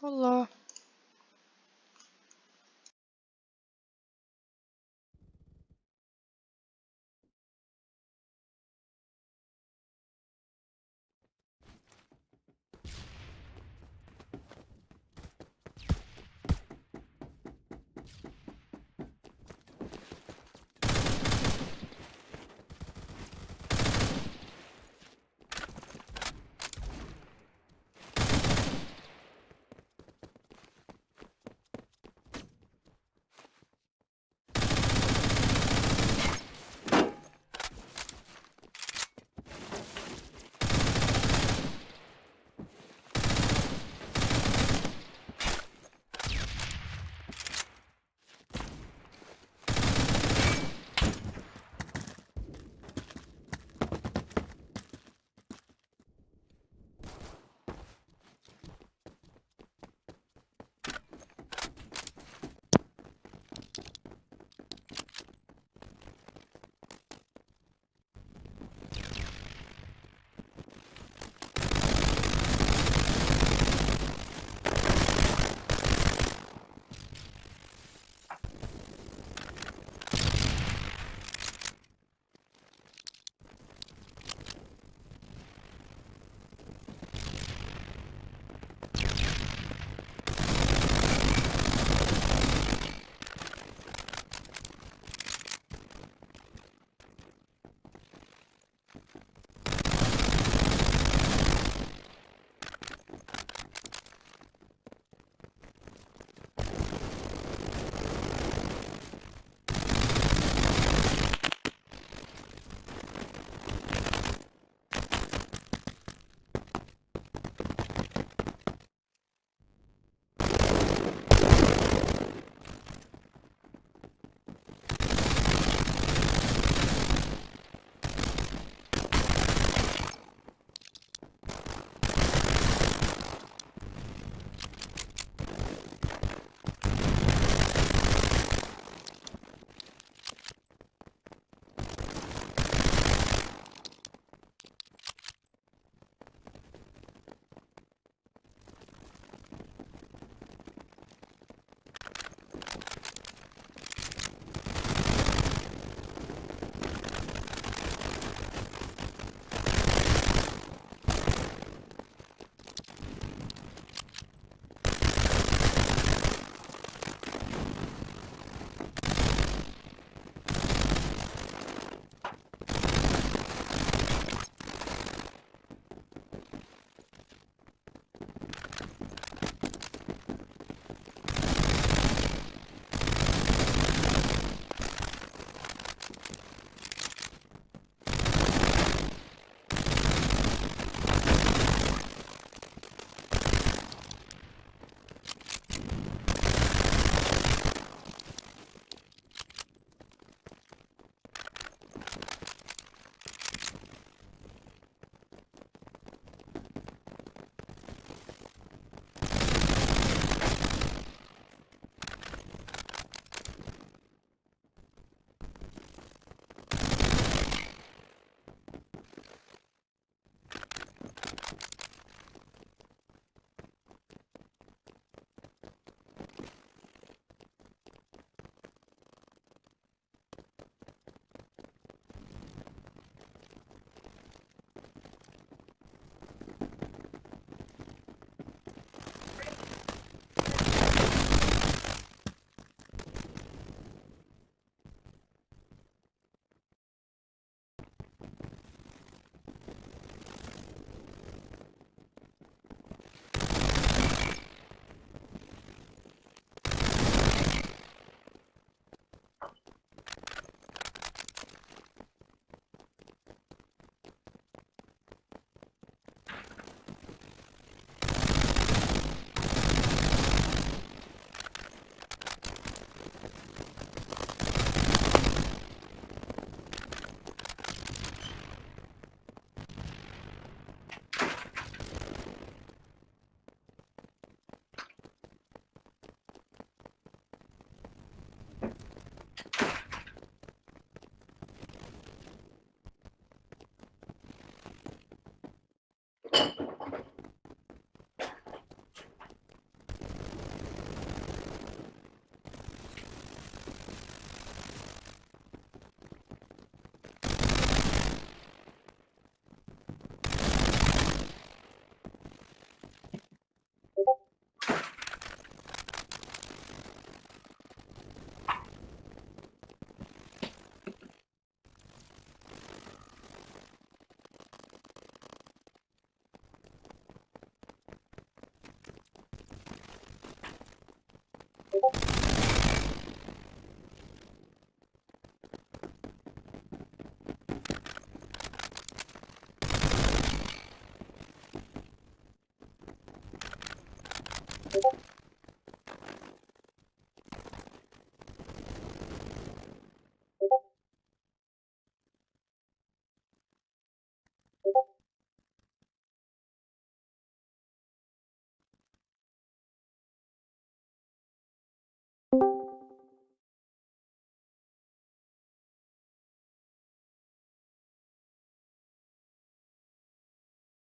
Olá.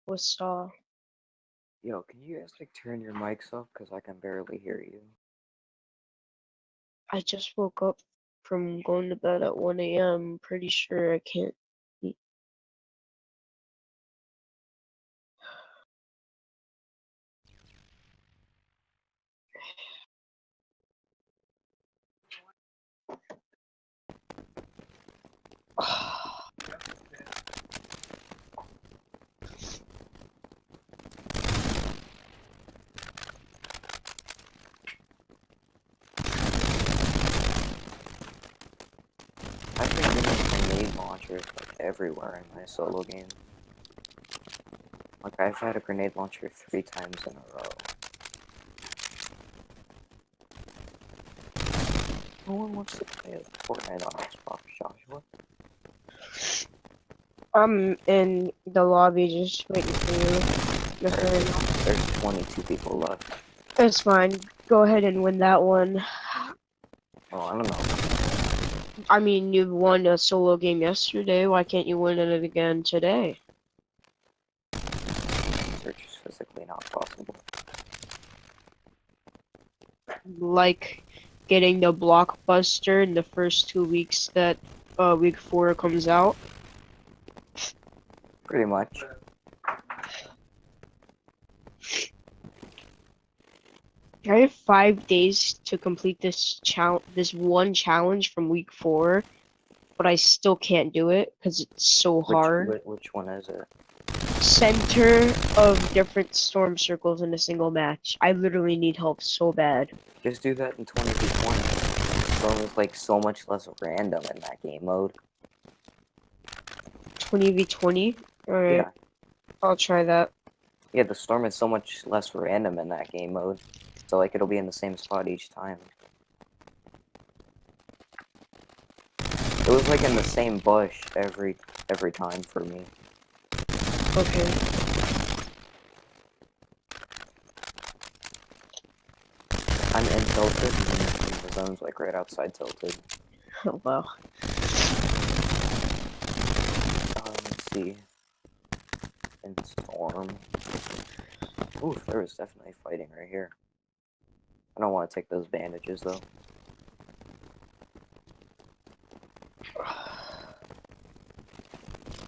What's Yo, can you guys like turn your mics off? Cause I can barely hear you. I just woke up from going to bed at 1 a.m. Pretty sure I can't eat. I've been getting grenade launchers like everywhere in my solo game. Like I've had a grenade launcher 3 times in a row. No one wants to play Fortnite on Xbox, Joshua. I'm in the lobby just waiting for you. There's 22 people left. It's fine. Go ahead and win that one. Oh, I don't know. I mean, you won a solo game yesterday. Why can't you win it again today? Search is physically not possible. Like getting the blockbuster in the first 2 weeks that week 4 comes out. Pretty much. I have 5 days to complete this one challenge from week 4, but I still can't do it because it's so hard. Which one is it? Center of different storm circles in a single match. I literally need help so bad. Just do that in 20v20. Storm is like so much less random in that game mode. 20v20? Alright, Yeah. I'll try that. Yeah, the storm is so much less random in that game mode. So like it'll be in the same spot each time. It was like in the same bush every time for me. Okay. I'm in Tilted, and the zone's like right outside Tilted. Oh, wow. Let's see. In Storm. Oof, there was definitely fighting right here. I don't want to take those bandages though.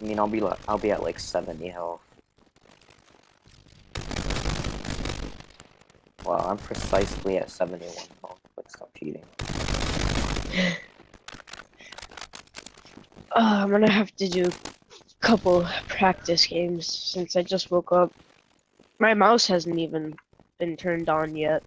I mean, I'll be at like 70 health. Wow, I'm precisely at 71 health. Like, stop cheating. I'm gonna have to do a couple practice games since I just woke up. My mouse hasn't even been turned on yet.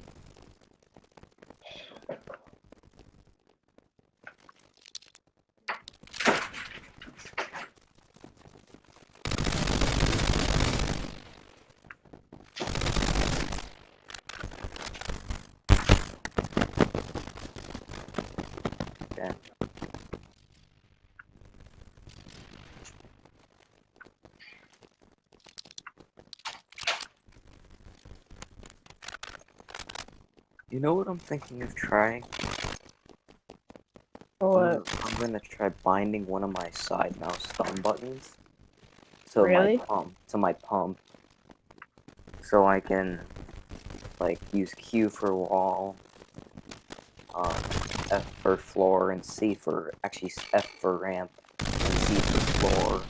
Okay. You know what I'm thinking of trying? What? I'm gonna try binding one of my side mouse thumb buttons to Really? my pump, so I can like use Q for wall, F for floor, and F for ramp, and C for floor,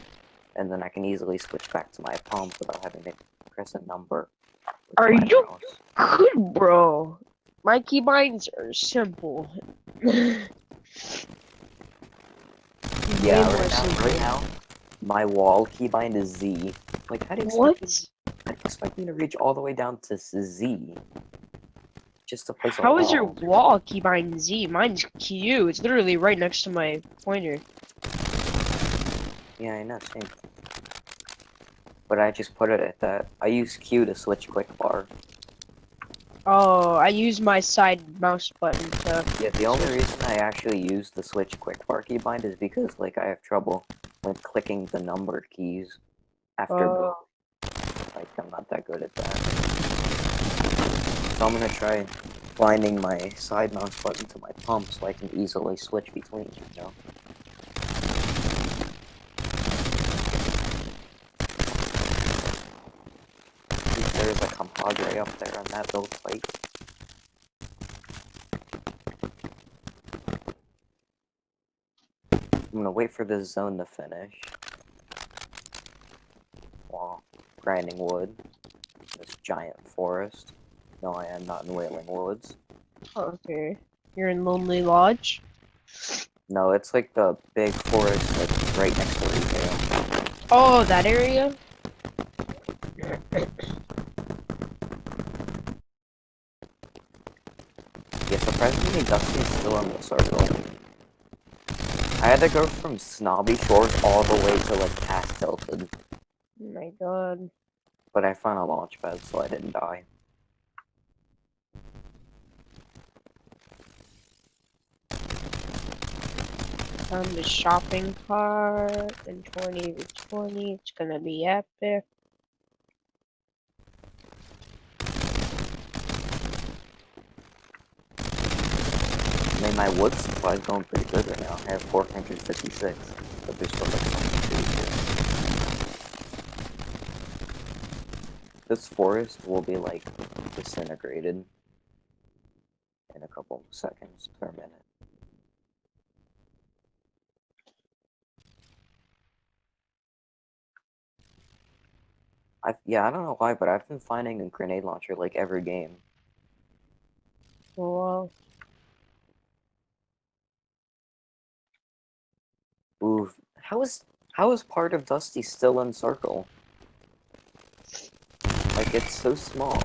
and then I can easily switch back to my pump without having to press a number. Are you good, bro? My keybinds are simple. Yeah, right now, my wall keybind is Z. Like, how do you expect me to reach all the way down to Z? just to place a How is your wall. wall keybind Z? Mine's Q. It's literally right next to my pointer. Yeah, I know, same. But I just put it at that. I use Q to switch quick bar. Oh, I use my side mouse button to Yeah, the only switch. reason I actually use the switch quick bar keybind is because, like, I have trouble with clicking the numbered keys after both. Oh, Like, I'm not that good at that. So I'm gonna try binding my side mouse button to my pump so I can easily switch between, you know? There's a compadre up there on that build plate. I'm gonna wait for this zone to finish while grinding wood. This giant forest. No, I am not in Wailing Woods. okay. You're in Lonely Lodge? No, it's like the big forest that's right next to retail. Oh, that area? Yeah, surprisingly, Dusty's still in the circle. I had to go from Snobby Shores all the way to like past Tilted, Oh my god. but I found a launch pad so I didn't die. Found the shopping cart in 20 to 20. It's gonna be epic. I mean, my wood supply is going pretty good right now. I have 456, but there's still like something to do. This forest will be like disintegrated in a couple seconds per minute. Yeah, I don't know why, but I've been finding a grenade launcher like every game. Wow. Ooh, how is part of Dusty still in circle? Like it's so small.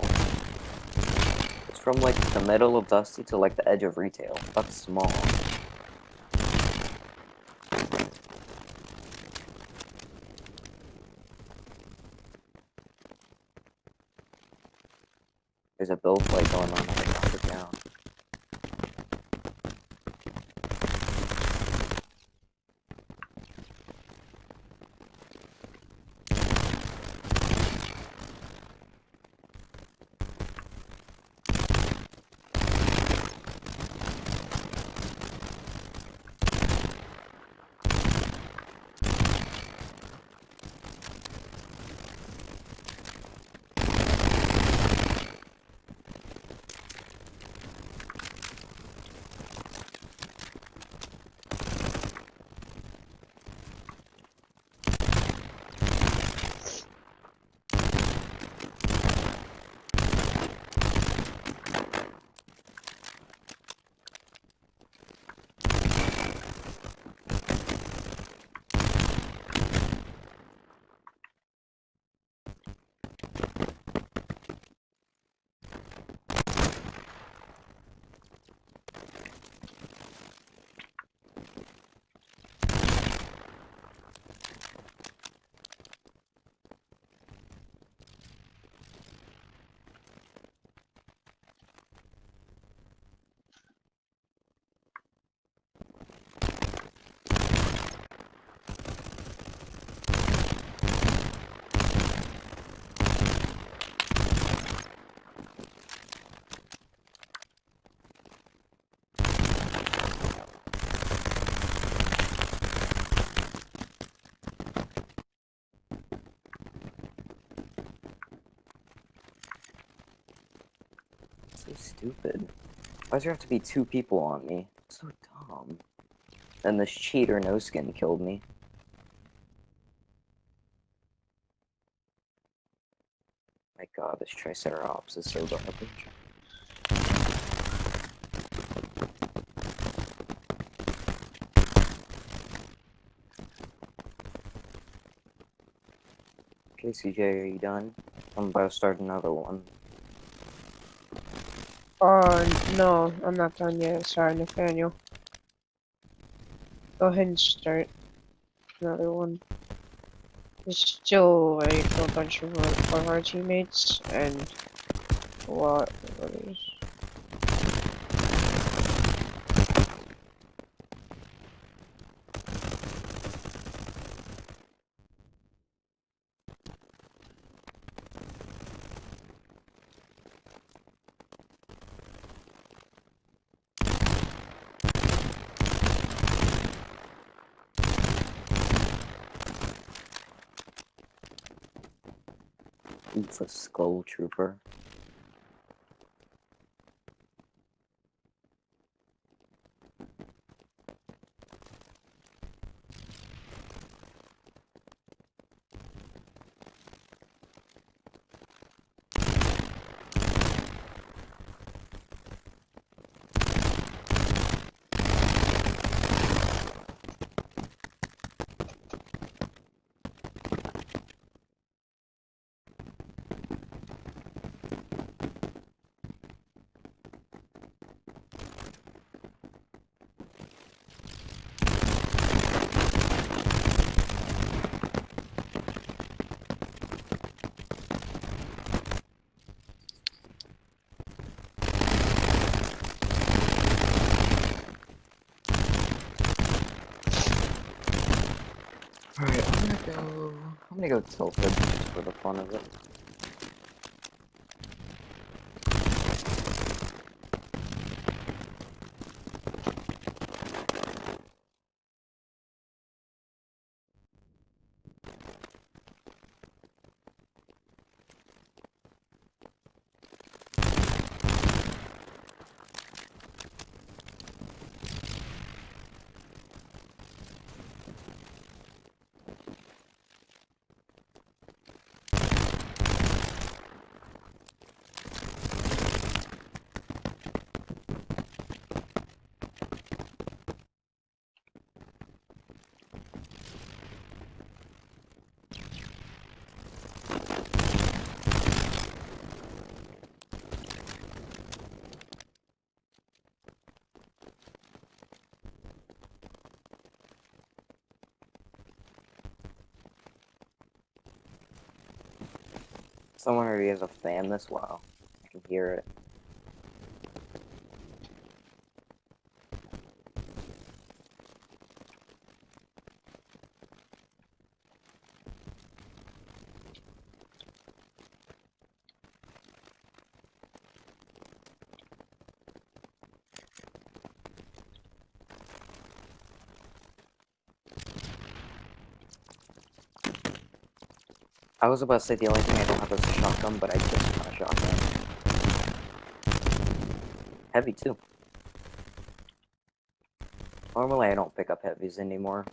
It's from like the middle of Dusty to like the edge of retail. That's small. There's a build fight going on right now for town. So stupid. Why does there have to be two people on me? So dumb. And this cheater no skin killed me. My god, this Triceratops is so garbage. Okay, CJ, are you done? I'm about to start another one. No, I'm not done yet. Sorry, Nathaniel. Go ahead and start another one. There's still like a bunch of our teammates and a lot of others. It's a skull trooper. Alright, I'm gonna go tilted just for the fun of it. Someone already has a fan this wow. I can hear it. I was about to say the only thing I don't have is a shotgun, but I just got a shotgun. Heavy too. Normally I don't pick up heavies anymore.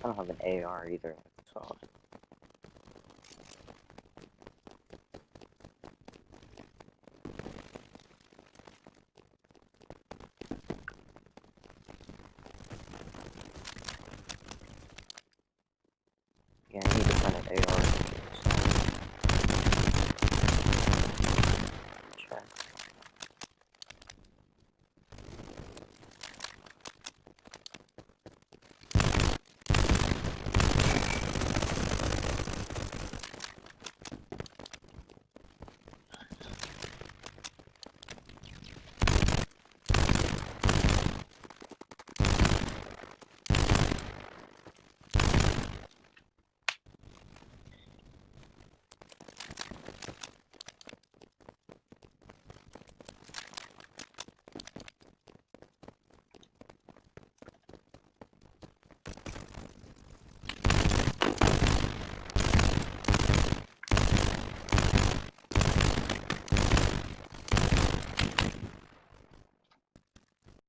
I don't have an AR either, so... Yeah, I need to find an AR.